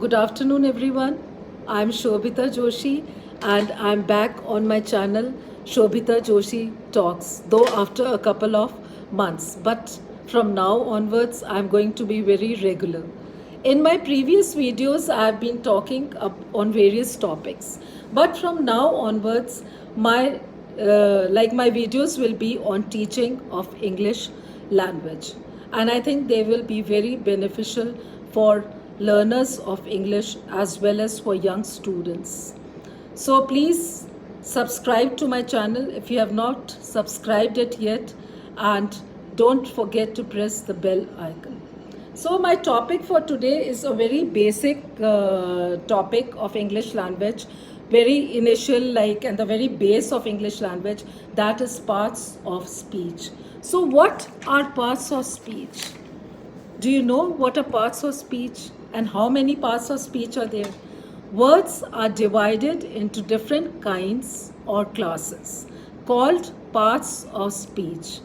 Good afternoon, everyone. I'm Shobita Joshi, and I'm back on my channel, Shobita Joshi Talks, though after a couple of months. But from now onwards, I'm going to be very regular. In my previous videos, I've been talking on various topics, but from now onwards, my videos will be on teaching of English language, and I think they will be very beneficial for learners of English as well as for young students. So please subscribe to my channel if you have not subscribed it yet, and don't forget to press the bell icon. So my topic for today is a very basic topic of English language, very initial, like, and the very base of English language, that is parts of speech. So what are parts of speech? Do you know what are parts of speech and how many parts of speech are there? Words are divided into different kinds or classes called parts of speech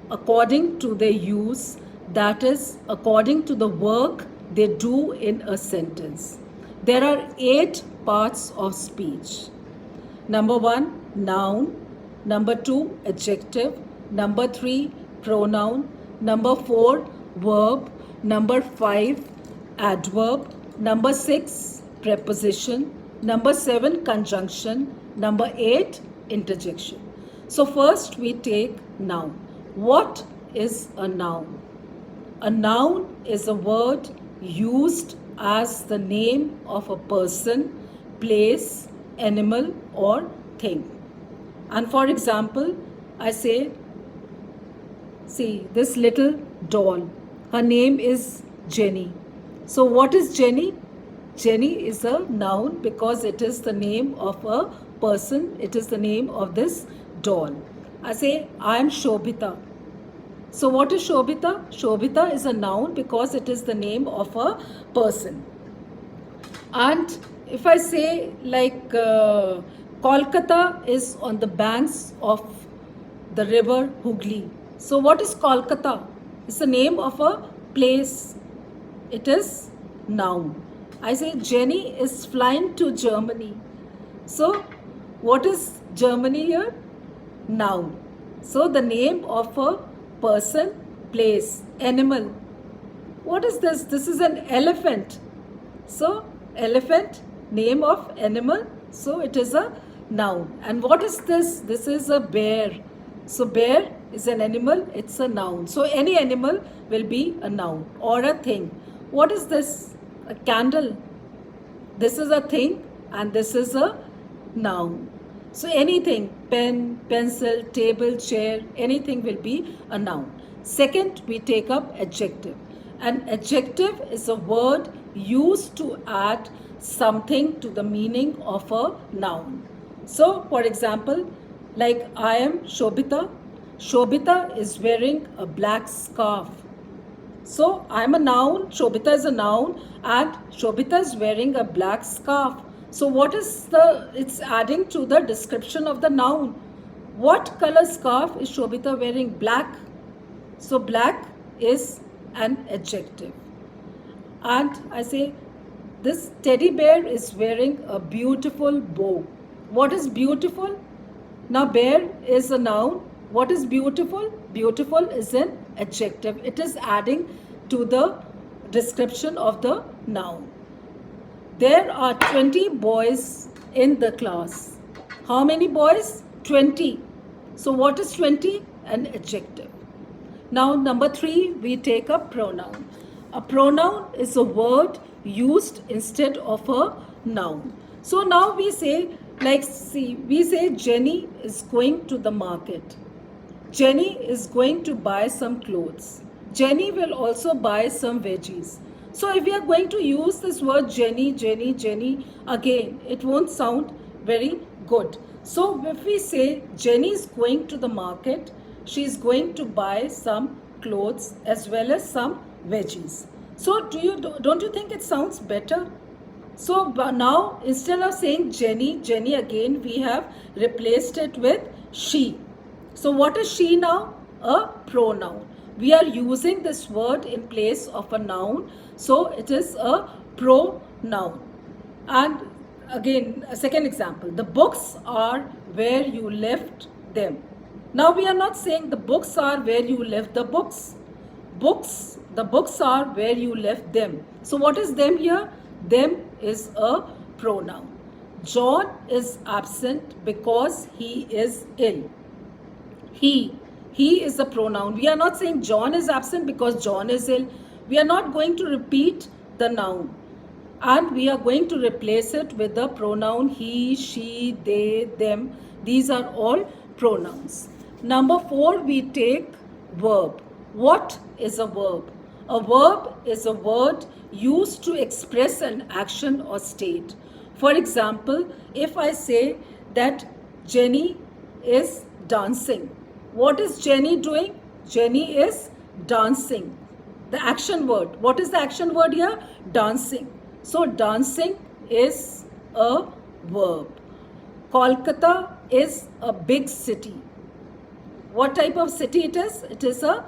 according to their use, that is, according to the work they do in a sentence. There are 8 parts of speech. Number 1, noun. Number 2, adjective. Number 3, pronoun. Number 4, verb. Number 5, adverb. Number 6, preposition. Number 7, conjunction. Number 8, interjection. So first we take noun. What is a noun? A noun is a word used as the name of a person, place, animal, or thing. And for example, I say, see this little doll. Her name is Jenny. So what is Jenny? Jenny is a noun because it is the name of a person. It is the name of this doll. I say, I am Shobita. So what is Shobita? Shobita is a noun because it is the name of a person. And if I say like Kolkata is on the banks of the river Hooghly. So what is Kolkata? It's the name of a place. It is noun. I say Jenny is flying to Germany. So what is Germany here? Noun. So the name of a person, place, animal. What is this? This is an elephant. So elephant, name of animal. So it is a noun. And what is this? This is a bear. So bear is an animal. It's a noun. So any animal will be a noun or a thing. What is this? A candle. This is a thing and this is a noun. So anything, pen, pencil, table, chair, anything will be a noun. Second, we take up adjective. An adjective is a word used to add something to the meaning of a noun. So, for example, like I am Shobita. Shobita is wearing a black scarf. So, I am a noun, Shobita is a noun, and Shobita is wearing a black scarf. So what is it's adding to the description of the noun. What color scarf is Shobita wearing? Black. So black is an adjective. And I say, this teddy bear is wearing a beautiful bow. What is beautiful? Now bear is a noun. What is beautiful? Beautiful is an adjective. It is adding to the description of the noun. There are 20 boys in the class. How many boys? 20. So what is 20? An adjective. Now number 3, we take a pronoun. A pronoun is a word used instead of a noun. So now we say, like, see, we say Jenny is going to the market. Jenny is going to buy some clothes. Jenny will also buy some veggies. So if we are going to use this word Jenny, Jenny, Jenny, again, it won't sound very good. So if we say Jenny is going to the market, she is going to buy some clothes as well as some veggies. So don't you think it sounds better? So now instead of saying Jenny, Jenny again, we have replaced it with she. So what is she now? A pronoun. We are using this word in place of a noun. So it is a pronoun. noun. And again, a second example, the books are where you left them. Now we are not saying the books are where you left the books. The books are where you left them. So what is them here? Them is a pronoun. John is absent because he is ill. He is a pronoun. We are not saying John is absent because John is ill. We are not going to repeat the noun, and we are going to replace it with the pronoun he, she, they, them. These are all pronouns. Number 4, we take verb. What is a verb? A verb is a word used to express an action or state. For example, if I say that Jenny is dancing, what is Jenny doing? Jenny is dancing. The action word. What is the action word here? Dancing. So dancing is a verb. Kolkata is a big city. What type of city it is? It is a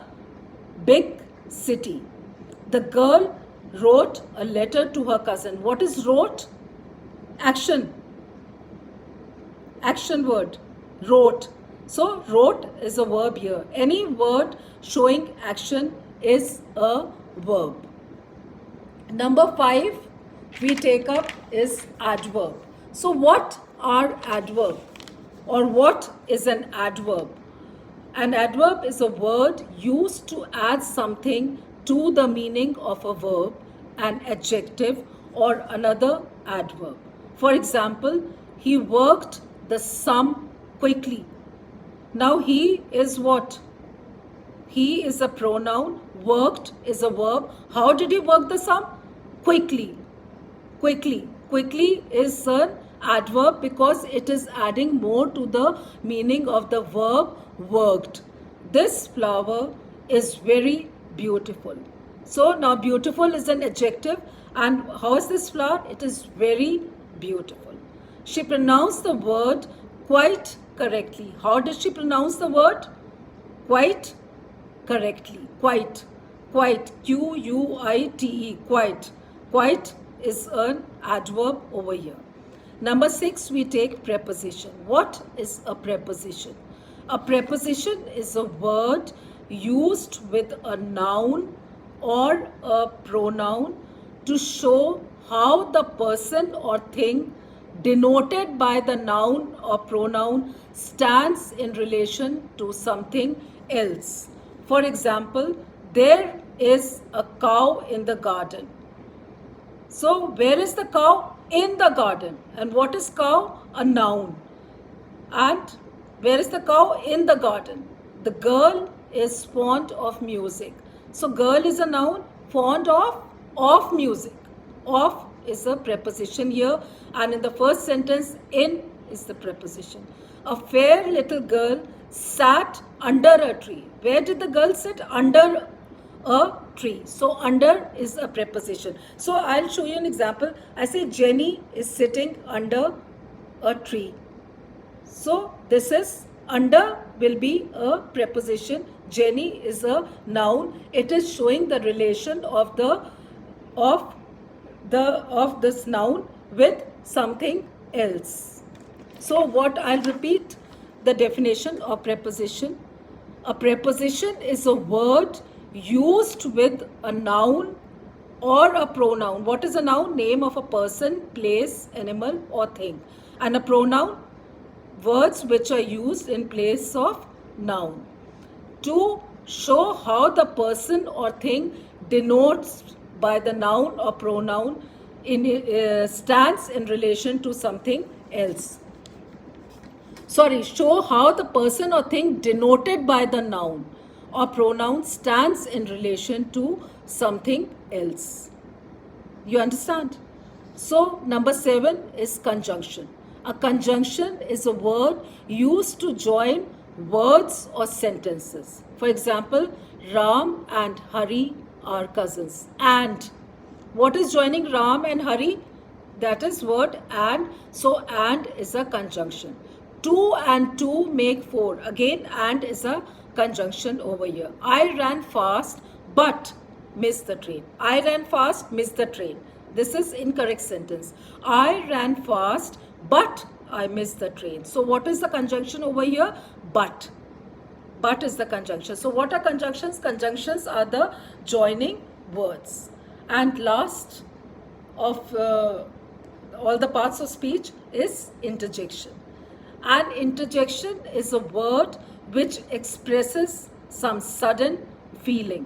big city. The girl wrote a letter to her cousin. What is wrote? Action. Action word. Wrote. So wrote is a verb here. Any word showing action is a verb. Number 5 we take up is adverb. So what are adverb, or what is an adverb? An adverb is a word used to add something to the meaning of a verb, an adjective or another adverb. For example, he worked the sum quickly. Now he is what? He is a pronoun. Worked is a verb. How did he work the sum? Quickly. Quickly. Quickly is an adverb because it is adding more to the meaning of the verb worked. This flower is very beautiful. So now beautiful is an adjective, and how is this flower? It is very beautiful. She pronounced the word quite correctly. How did she pronounce the word? Quite correctly. Quite. Quite. Q-U-I-T-E. Quite. Quite is an adverb over here. Number 6, we take preposition. What is a preposition? A preposition is a word used with a noun or a pronoun to show how the person or thing denoted by the noun or pronoun stands in relation to something else. For example, there is a cow in the garden. So where is the cow? In the garden. And what is cow? A noun. And where is the cow? In the garden. The girl is fond of music. So girl is a noun, fond of music. Of is a preposition here, and in the first sentence, in is the preposition. A fair little girl sat under a tree. Where did the girl sit? Under a tree. So under is a preposition. So I'll show you an example. I say Jenny is sitting under a tree. So this is under will be a preposition. Jenny is a noun. It is showing the relation of this noun with something else. So what I'll repeat the definition of preposition. A preposition is a word used with a noun or a pronoun. What is a noun? Name of a person, place, animal or thing. And a pronoun, words which are used in place of noun to show how the person or thing denotes by the noun or pronoun stands in relation to something else. Show how the person or thing denoted by the noun or pronoun stands in relation to something else. You understand? So number 7 is conjunction. A conjunction is a word used to join words or sentences. For example, Ram and Hari are cousins. And what is joining Ram and Hari? That is word and. So and is a conjunction. 2 and 2 make 4. Again, and is a conjunction over here. I ran fast but missed the train. I ran fast, missed the train. This is incorrect sentence. I ran fast, but I missed the train. So what is the conjunction over here? But. But is the conjunction. So what are conjunctions? Conjunctions are the joining words. And last of all the parts of speech is interjection. An interjection is a word which expresses some sudden feeling.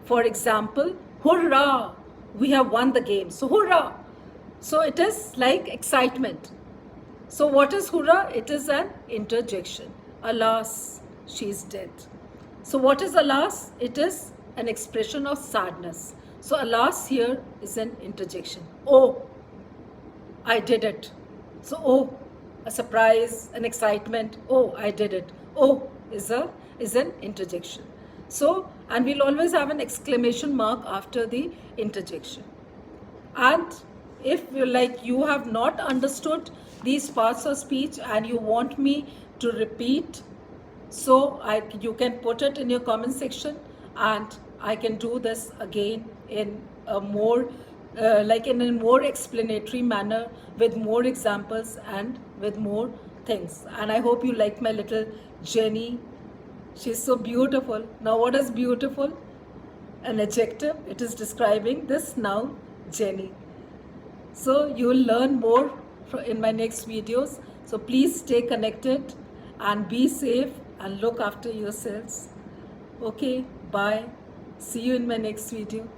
For example, hurrah, we have won the game. So hurrah. So it is like excitement. So what is hurrah? It is an interjection. Alas, she is dead. So what is alas? It is an expression of sadness. So alas here is an interjection. Oh, I did it. So oh, a surprise, an excitement. Oh, I did it. Oh is an interjection. So, and we'll always have an exclamation mark after the interjection. And if you have not understood these parts of speech and you want me to repeat, so you can put it in your comment section, and I can do this again in a more in a more explanatory manner, with more examples and with more things. And I hope you like my little Jenny. She's so beautiful. Now what is beautiful? An adjective. It is describing this noun, Jenny. So you will learn more in my next videos. So please stay connected and be safe and look after yourselves. Okay, bye. See you in my next video.